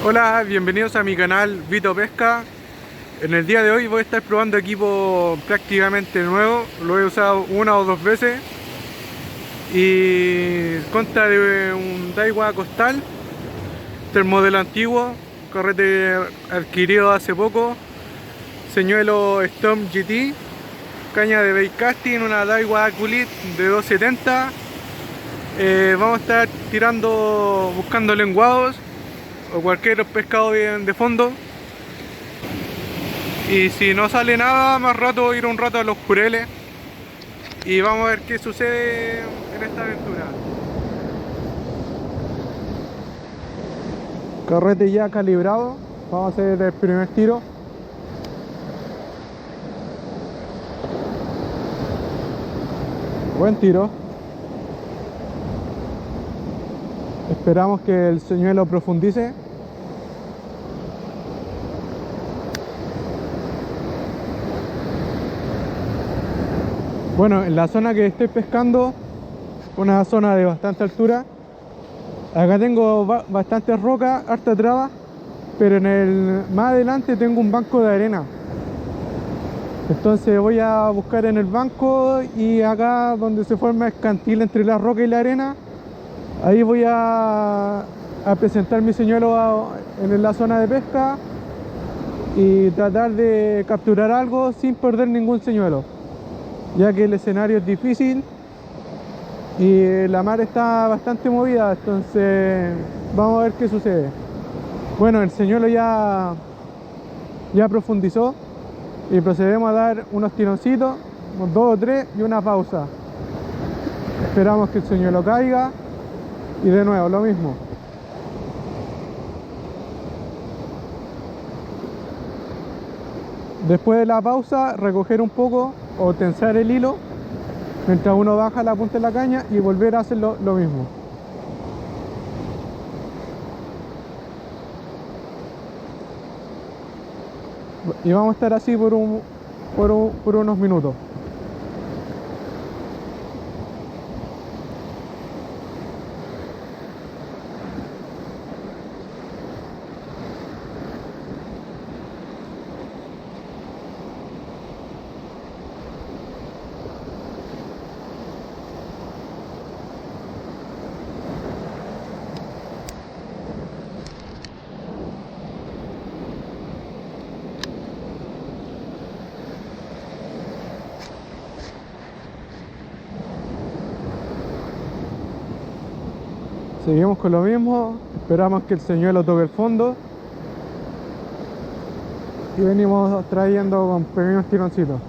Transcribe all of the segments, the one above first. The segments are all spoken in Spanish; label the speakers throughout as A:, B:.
A: Hola, bienvenidos a mi canal Vito Pesca. En el día de hoy voy a estar probando equipo prácticamente nuevo. Lo he usado una o dos veces y consta de un Daiwa Costal del modelo antiguo, carrete adquirido hace poco, señuelo Storm GT, caña de bait casting, una Daiwa Aculit de 270. Vamos a estar tirando, buscando lenguados o cualquier pescado bien de fondo, y si no sale nada, más rato ir un rato a los jureles y vamos a ver qué sucede en esta aventura. Carrete ya calibrado, vamos a hacer el primer tiro. Buen tiro. Esperamos que el señuelo profundice. Bueno, en la zona que estoy pescando, una zona de bastante altura, acá tengo bastantes rocas, harta traba, pero más adelante tengo un banco de arena. Entonces voy a buscar en el banco, y acá donde se forma escantil entre la roca y la arena, ahí voy a presentar mi señuelo en la zona de pesca y tratar de capturar algo sin perder ningún señuelo, ya que el escenario es difícil y la mar está bastante movida. Entonces vamos a ver qué sucede. Bueno, el señuelo ya profundizó y procedemos a dar unos tironcitos, unos 2 o 3 y una pausa. Esperamos que el señuelo caiga y de nuevo lo mismo. Después de la pausa, recoger un poco o tensar el hilo mientras uno baja la punta de la caña y volver a hacer lo mismo. Y vamos a estar así por unos minutos. Seguimos con lo mismo, esperamos que el señuelo toque el fondo y venimos trayendo con pequeños tironcitos.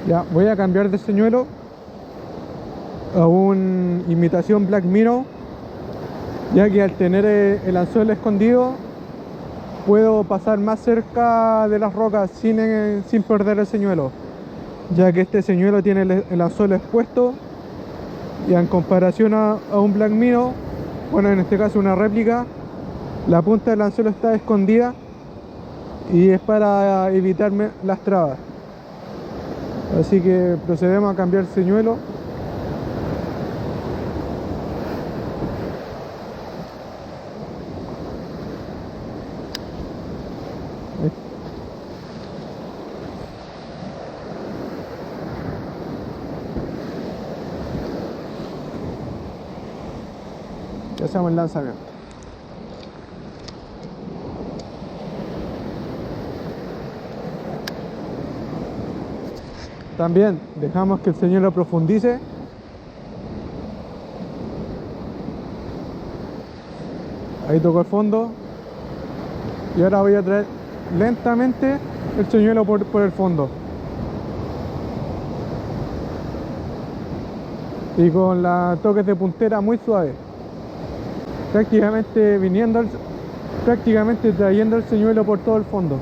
A: Ya, voy a cambiar de señuelo a una imitación Black Minnow, ya que al tener el anzuelo escondido puedo pasar más cerca de las rocas sin perder el señuelo, ya que este señuelo tiene el anzuelo expuesto, y en comparación a un Black Minnow, bueno, en este caso una réplica, la punta del anzuelo está escondida y es para evitarme las trabas. Así que procedemos a cambiar el señuelo. Y hacemos el lanzamiento. También dejamos que el señuelo profundice. Ahí tocó el fondo. Y ahora voy a traer lentamente el señuelo por el fondo. Y con los toques de puntera muy suaves. Prácticamente trayendo el señuelo por todo el fondo.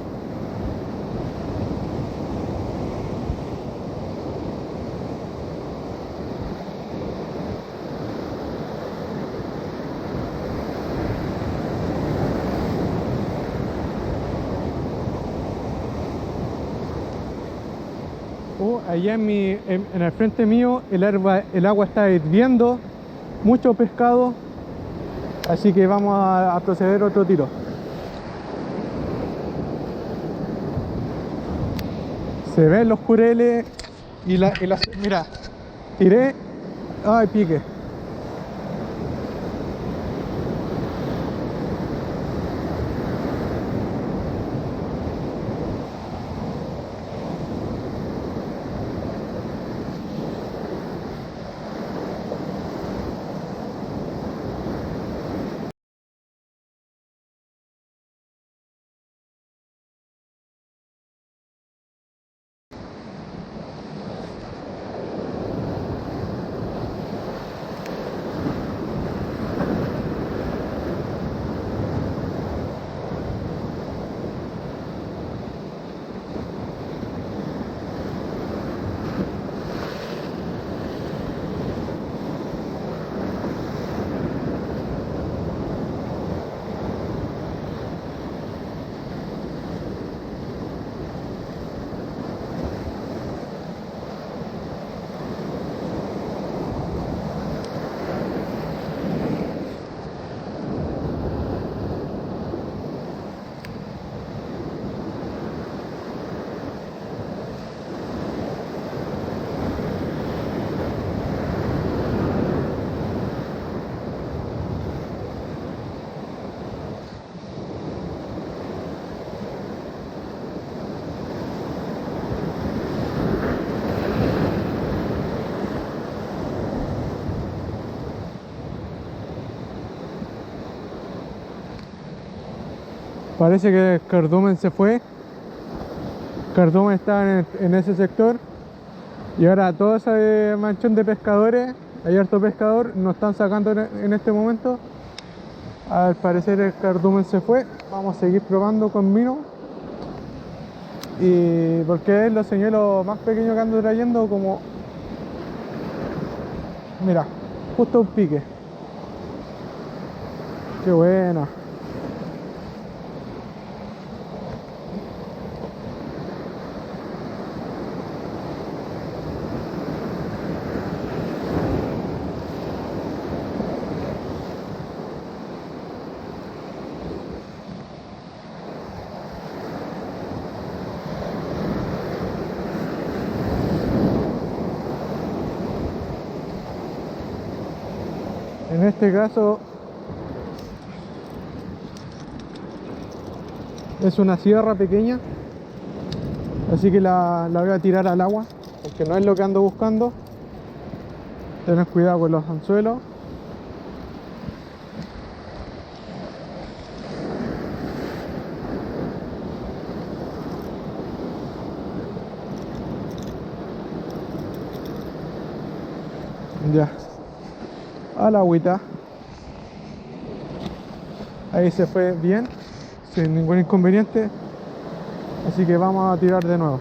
A: Allá en el frente mío el agua está hirviendo, mucho pescado, así que vamos a proceder a otro tiro. Se ven los jureles mira, tiré, ay, pique. Parece que el cardumen se fue. Cardumen está en ese sector. Y ahora todo ese manchón de pescadores, hay harto pescador, nos están sacando en este momento. Al parecer el cardumen se fue. Vamos a seguir probando con Mino. Y porque es los señuelos más pequeños que ando trayendo, como... Mira, justo un pique. Qué buena. En este caso es una sierra pequeña, así que la voy a tirar al agua, porque no es lo que ando buscando. Tened cuidado con los anzuelos. Ya, a la agüita. Ahí se fue bien, sin ningún inconveniente. Así que vamos a tirar de nuevo.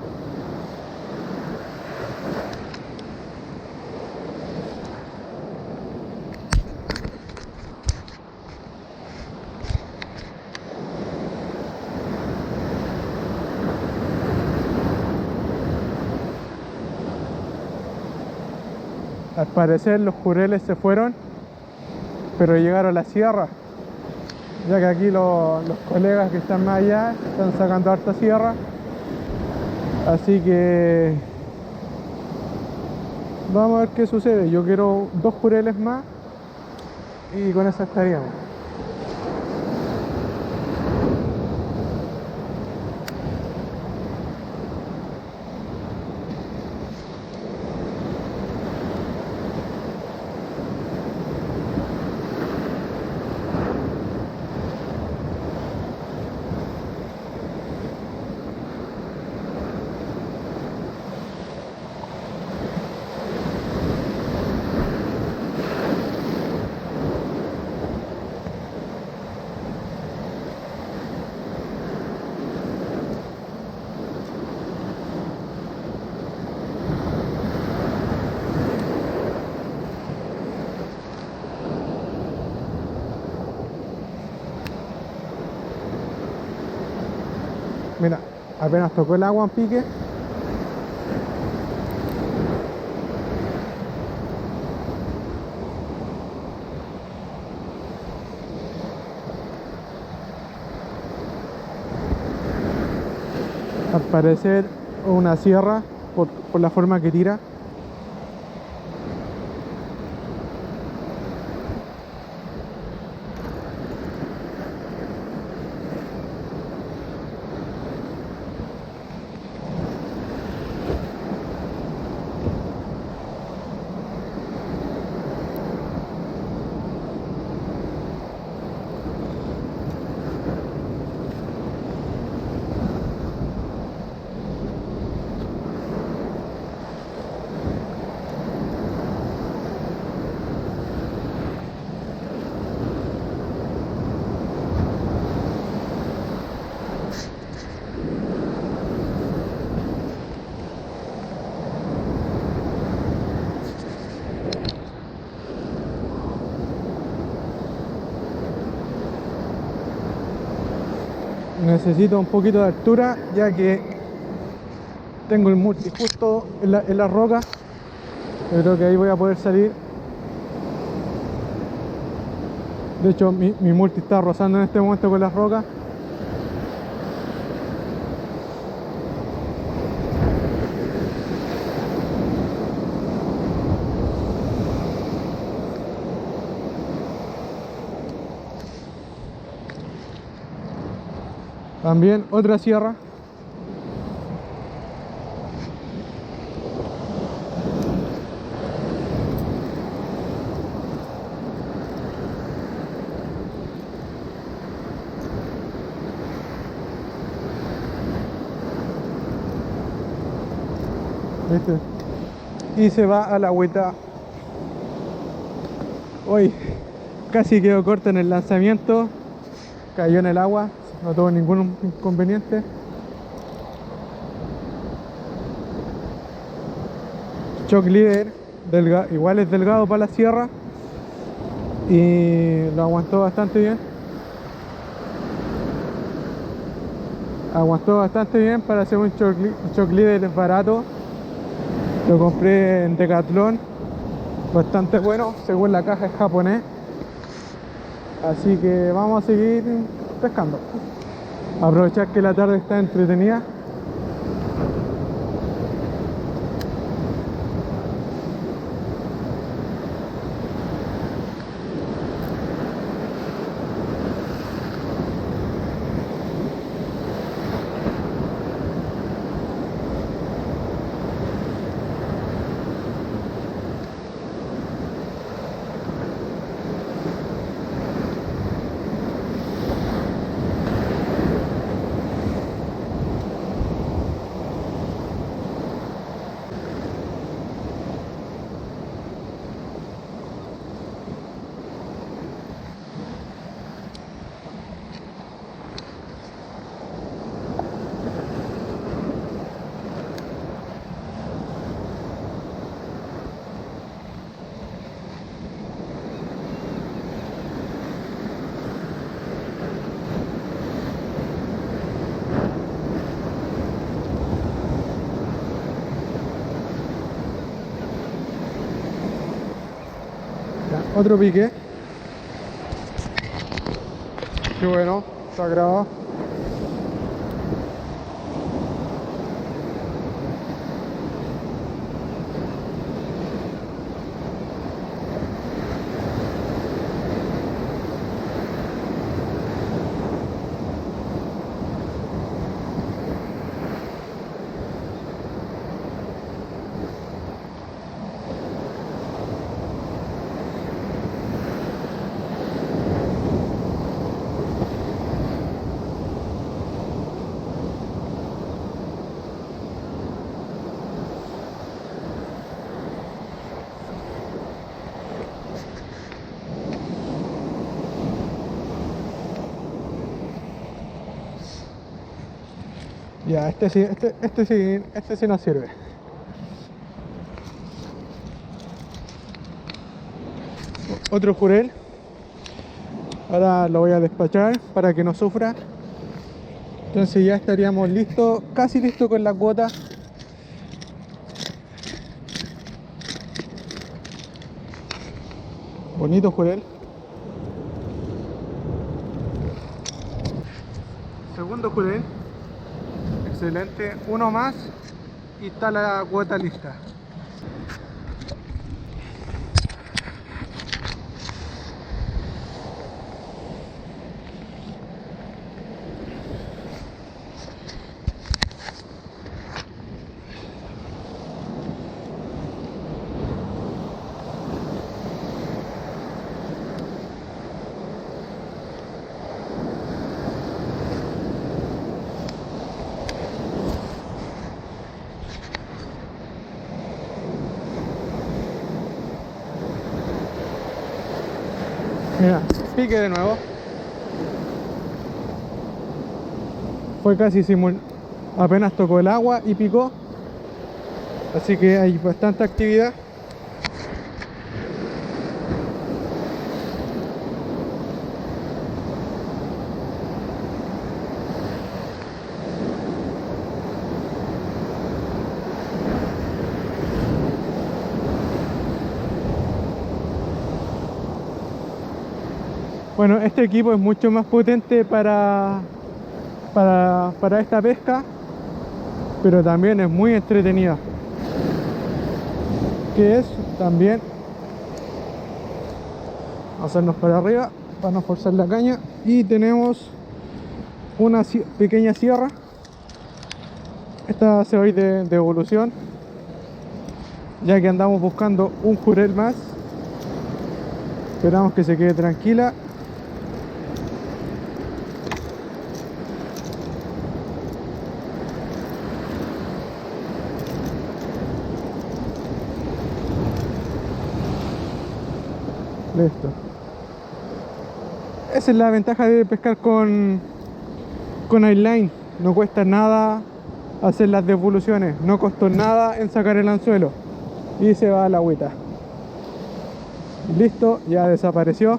A: Al parecer los jureles se fueron, pero llegaron a la sierra, ya que aquí los colegas que están más allá están sacando harta sierra. Así que vamos a ver qué sucede. Yo quiero 2 jureles más y con eso estaríamos. Mira, apenas tocó el agua en pique, Al parecer una sierra por la forma que tira. Necesito un poquito de altura ya que tengo el multi justo en la roca. Yo creo que ahí voy a poder salir. De hecho mi multi está rozando en este momento con las rocas. También otra sierra. ¿Viste? Y se va a la agüita. Hoy casi quedó corto en el lanzamiento. Cayó en el agua. No tuvo ningún inconveniente. Shock leader, igual es delgado para la sierra y lo aguantó bastante bien. Aguantó bastante bien para hacer un shock leader barato. Lo compré en Decathlon, bastante bueno, según la caja es japonés. Así que vamos a seguir pescando. Aprovechar que la tarde está entretenida. Otro pique. Qué bueno, está grabado. Ya, este sí nos sirve. Otro jurel. Ahora lo voy a despachar para que no sufra. Entonces ya estaríamos listos, casi listos con la cuota. Bonito jurel. Segundo jurel. Excelente, uno más y está la cuota lista. Mira, pique de nuevo. Fue casi apenas tocó el agua y picó. Así que hay bastante actividad. Bueno, este equipo es mucho más potente para esta pesca, pero también es muy entretenida. Que es también hacernos para arriba para no forzar la caña, y tenemos una pequeña sierra. Esta se va a ir de evolución, ya que andamos buscando un jurel más. Esperamos que se quede tranquila. Listo. Esa es la ventaja de pescar con inline. No cuesta nada hacer las devoluciones, no costó nada en sacar el anzuelo y se va a la agüita. Listo, ya desapareció,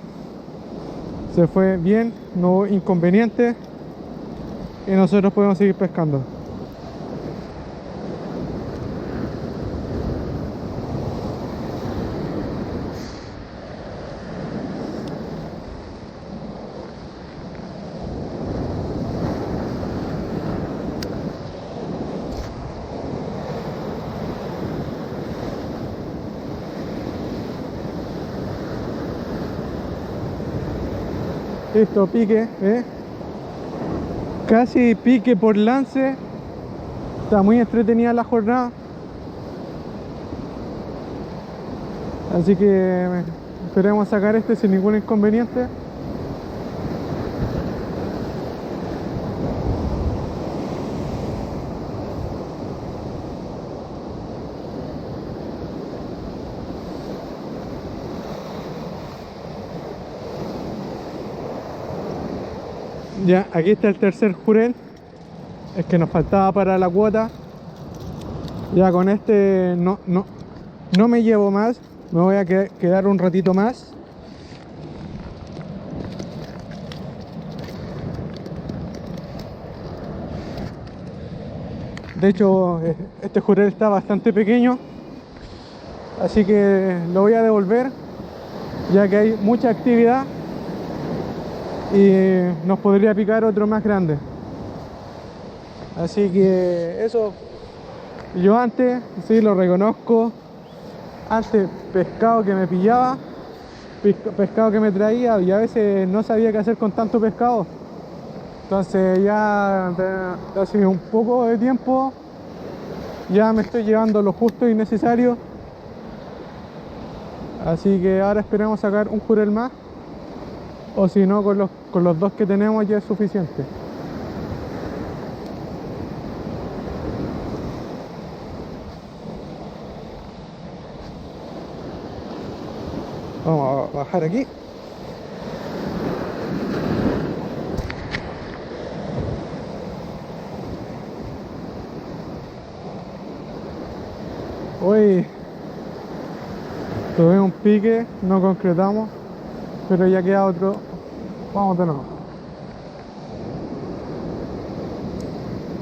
A: se fue bien, no hubo inconveniente y nosotros podemos seguir pescando. Listo, pique, casi pique por lance. Está muy entretenida la jornada, así que esperemos sacar este sin ningún inconveniente. Ya, aquí está el tercer jurel, es que nos faltaba para la cuota. Ya con este no me llevo más, me voy a quedar un ratito más. De hecho, este jurel está bastante pequeño, así que lo voy a devolver, ya que hay mucha actividad y nos podría picar otro más grande. Así que eso. Yo antes, sí lo reconozco, antes pescado que me pillaba, pescado que me traía, y a veces no sabía qué hacer con tanto pescado. Entonces ya de hace un poco de tiempo ya me estoy llevando lo justo y necesario. Así que ahora esperemos sacar un jurel más, o si no, con los dos que tenemos ya es suficiente. Vamos a bajar aquí. Hoy tuve un pique, no concretamos, pero ya queda otro. Vamos de nuevo.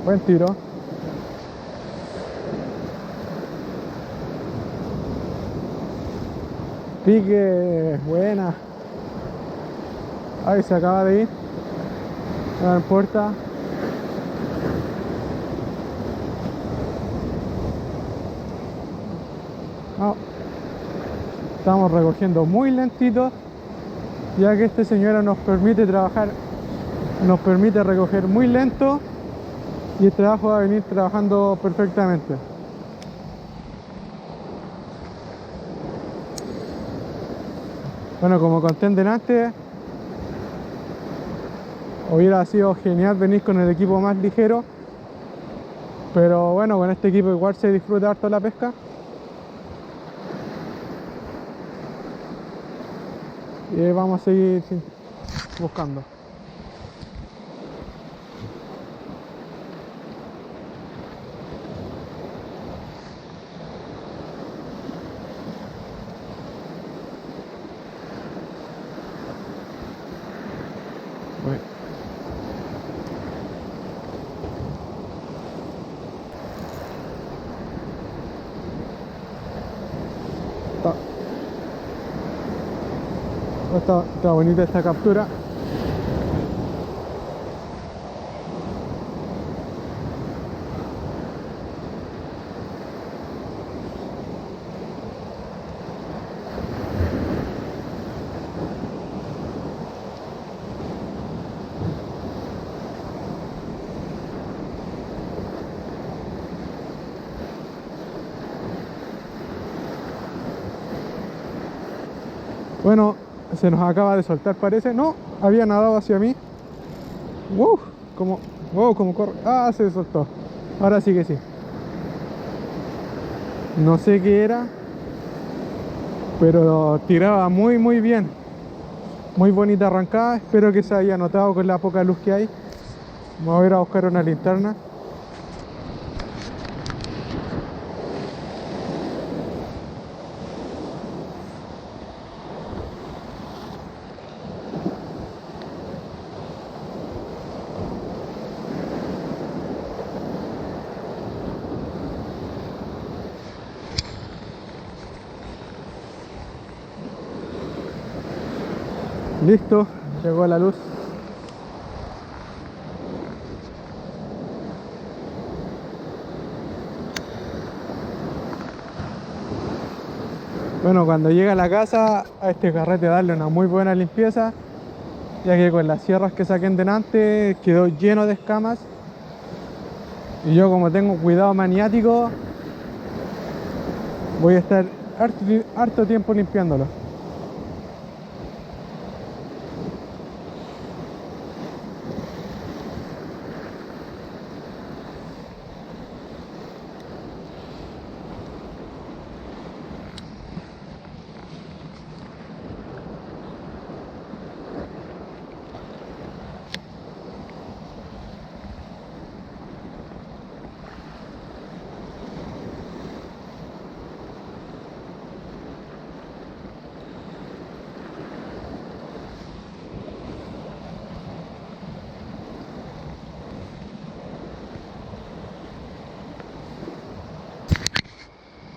A: Buen tiro. Pique, buena. Ahí se acaba de ir. No importa. Ah, estamos recogiendo muy lentito, ya que este señor nos permite trabajar, nos permite recoger muy lento y el trabajo va a venir trabajando perfectamente. Bueno, como conté antes, hubiera sido genial venir con el equipo más ligero, pero bueno, con este equipo igual se disfruta harto la pesca. Y vamos a seguir buscando. Bueno. Está bonita esta captura. Bueno, se nos acaba de soltar, parece. No, había nadado hacia mí. ¡Wow! Como corre. Ah, se soltó. Ahora sí que sí. No sé qué era, pero tiraba muy bien. Muy bonita arrancada. Espero que se haya notado con la poca luz que hay. Vamos a ir a buscar una linterna. Listo, llegó la luz. Bueno, cuando llega a la casa, a este carrete darle una muy buena limpieza, ya que con las sierras que saqué en delante quedó lleno de escamas. Y yo, como tengo cuidado maniático, voy a estar harto tiempo limpiándolo.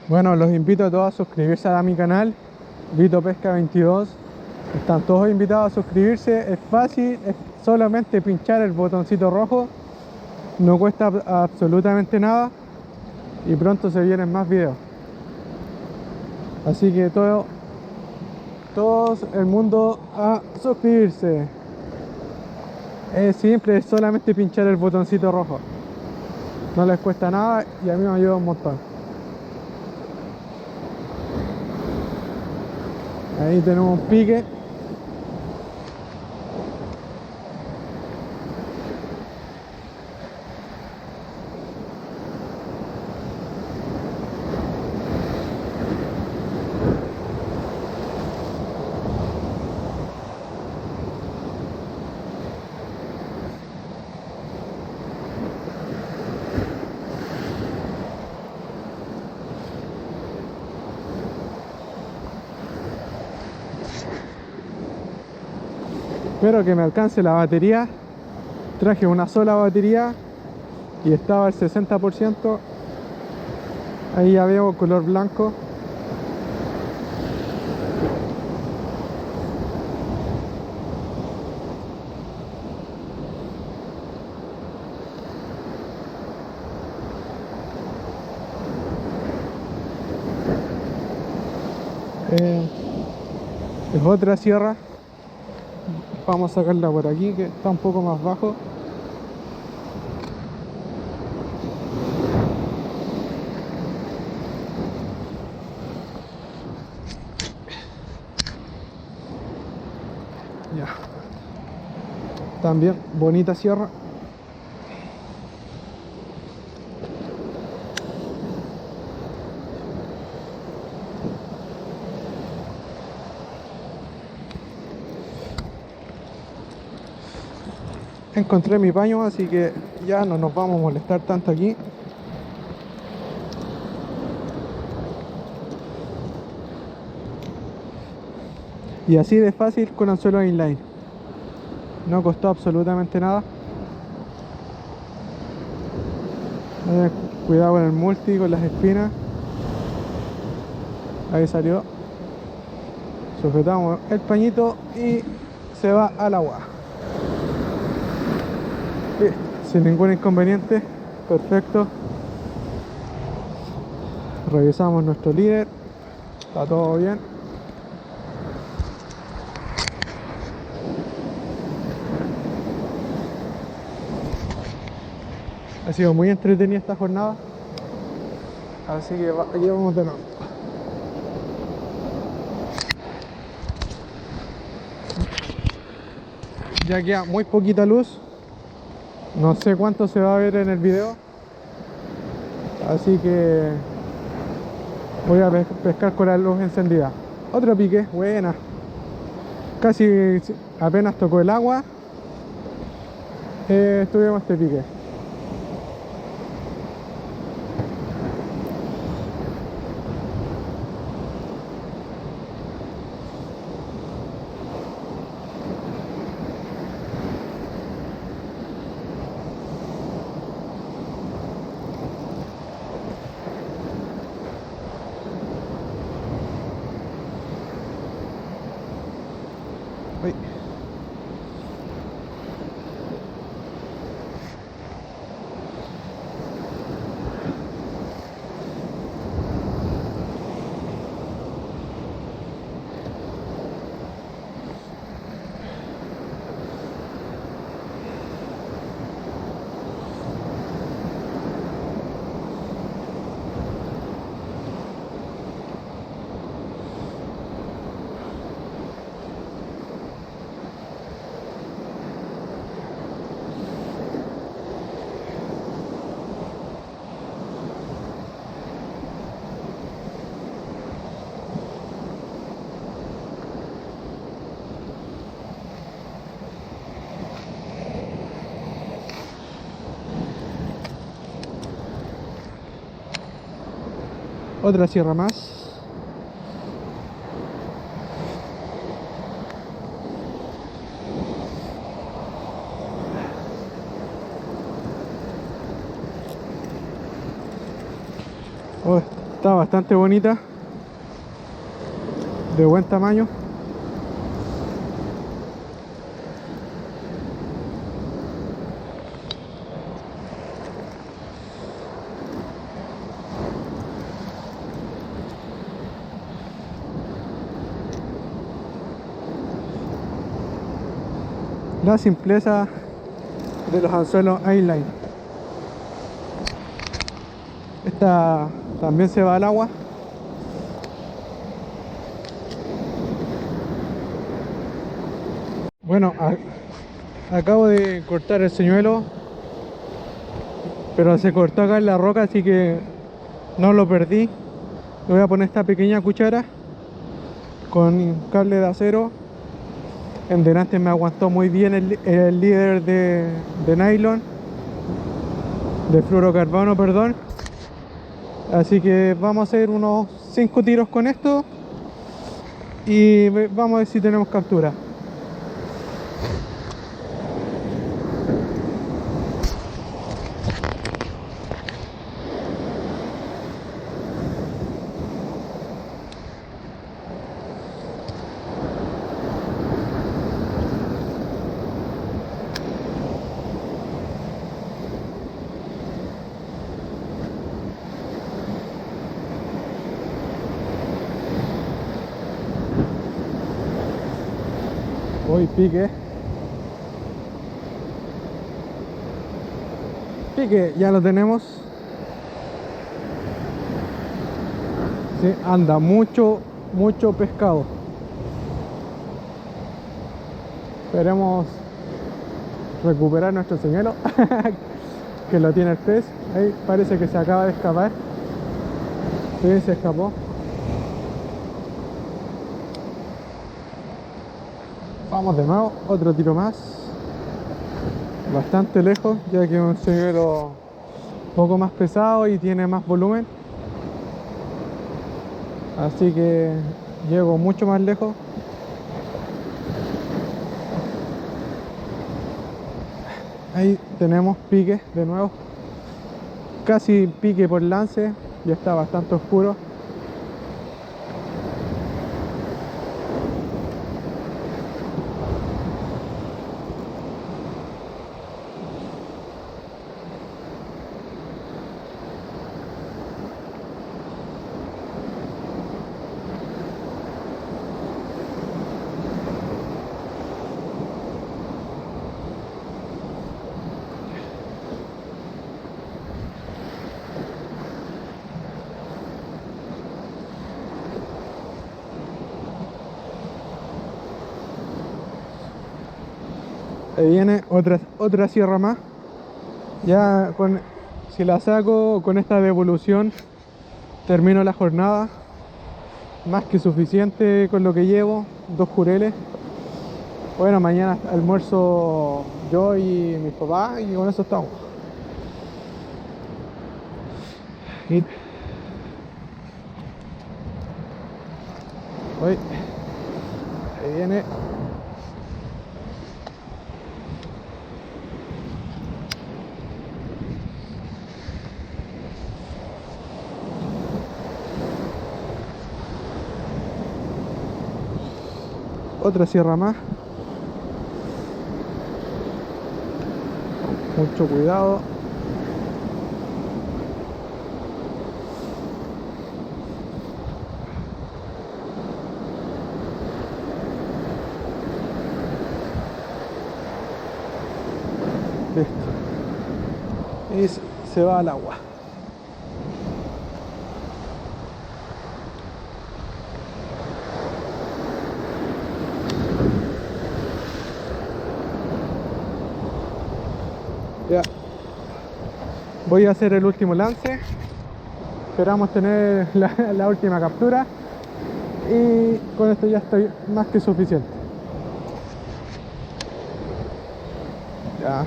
A: Bueno, los invito a todos a suscribirse a mi canal, Vito Pesca 22. Están todos invitados a suscribirse, es fácil, es solamente pinchar el botoncito rojo, no cuesta absolutamente nada y pronto se vienen más videos. Así que todo el mundo a suscribirse. Es simple, es solamente pinchar el botoncito rojo. No les cuesta nada y a mí me ayuda un montón. Ahí tenemos un pique. Espero que me alcance la batería. Traje una sola batería y estaba al 60%. Ahí ya veo color blanco. Es otra sierra. Vamos a sacarla por aquí, que está un poco más bajo. Ya. También bonita sierra. Encontré mi baño, así que ya no nos vamos a molestar tanto aquí. Y así de fácil con anzuelo inline. No costó absolutamente nada. Cuidado con el multi, con las espinas. Ahí salió. Sujetamos el pañito y se va al agua. Listo, sin ningún inconveniente. Perfecto. Revisamos nuestro líder. Está todo bien. Ha sido muy entretenida esta jornada. Así que aquí vamos de nuevo. Ya queda muy poquita luz. No sé cuánto se va a ver en el video. Así que voy a pescar con la luz encendida. Otro pique, buena. Casi apenas tocó el agua. Tuvimos este pique. Uy. Otra sierra más. Oh, está bastante bonita. De buen tamaño. La simpleza de los anzuelos inline. Esta también se va al agua. Bueno, acabo de cortar el señuelo, pero se cortó acá en la roca, así que no lo perdí. Le voy a poner esta pequeña cuchara con cable de acero. En delante me aguantó muy bien el líder de nylon, de fluorocarbono, perdón. Así que vamos a hacer unos 5 tiros con esto y vamos a ver si tenemos captura. Uy, pique. Pique, ya lo tenemos. Sí, anda mucho, mucho pescado. Esperemos recuperar nuestro señuelo que lo tiene el pez. Ahí parece que se acaba de escapar. Sí, se escapó. Vamos de nuevo, otro tiro más. Bastante lejos, ya que es un señuelo un poco más pesado y tiene más volumen. Así que llego mucho más lejos. Ahí tenemos pique de nuevo. Casi pique por lance, ya está bastante oscuro. Ahí viene otra sierra más. Ya con, si la saco con esta devolución, termino la jornada. Más que suficiente con lo que llevo. 2 jureles. Bueno, mañana almuerzo yo y mis papás y con eso estamos. Y... Uy, ahí viene. Otra sierra más. Mucho cuidado. Listo. Y se va al agua. Ya. Voy a hacer el último lance. Esperamos tener la última captura. Y con esto ya estoy más que suficiente. Ya.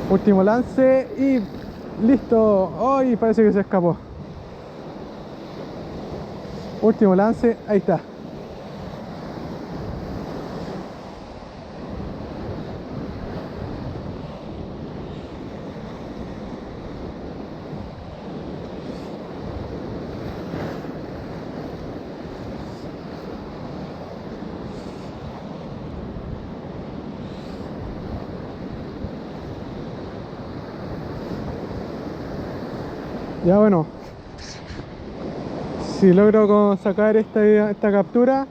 A: Último lance y listo. ¡Ay! Parece que se escapó. Último lance, ahí está. Ya bueno, si logro sacar esta captura,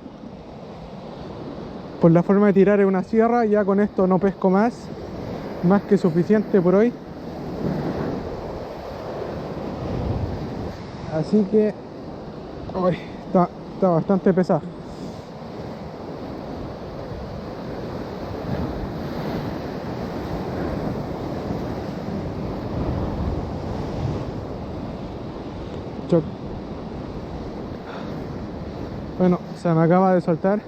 A: por la forma de tirar en una sierra, ya con esto no pesco más que suficiente por hoy. Así que uy, está bastante pesado. Bueno, se me acaba de soltar.